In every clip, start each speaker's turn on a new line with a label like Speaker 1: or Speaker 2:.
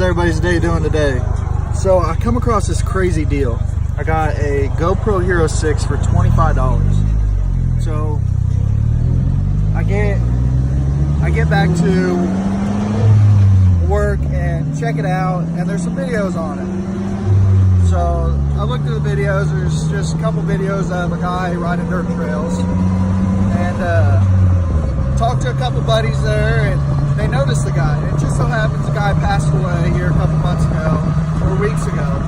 Speaker 1: everybody's day doing today? So I come across this crazy deal. I got a GoPro Hero 6 for $25. So I get back to work and check it out, and there's some videos on it. So I looked at the videos. There's just a couple videos of a guy riding dirt trails, and talked to a couple buddies there, and they noticed the guy. It just so happens the guy passed away here a couple months ago, or weeks ago.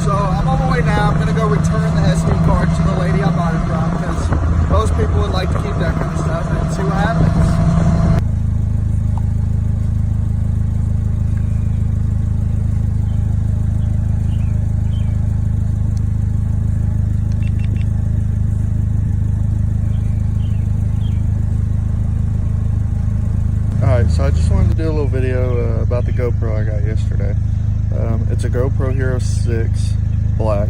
Speaker 1: So I'm on my way now. I'm going to go return the SD card to the lady I bought it from, because most people would like to keep that kind of stuff, and see what happens. Alright, so I just wanted to do a little video about the GoPro I got yesterday. It's a GoPro Hero 6 Black.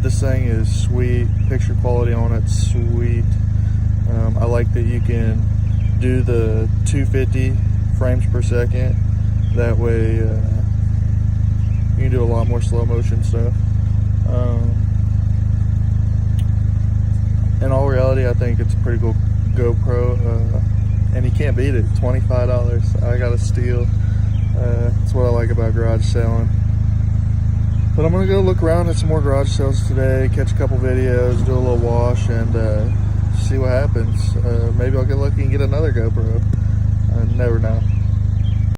Speaker 1: This thing is sweet. Picture quality on it's sweet. I like that you can do the 250 frames per second. That way you can do a lot more slow motion stuff. In all reality, I think it's a pretty cool GoPro. And you can't beat it. $25. I got a steal. That's what I like about garage selling. But I'm gonna go look around at some more garage sales today, catch a couple videos, do a little wash, and see what happens. Maybe I'll get lucky and get another GoPro. I never know.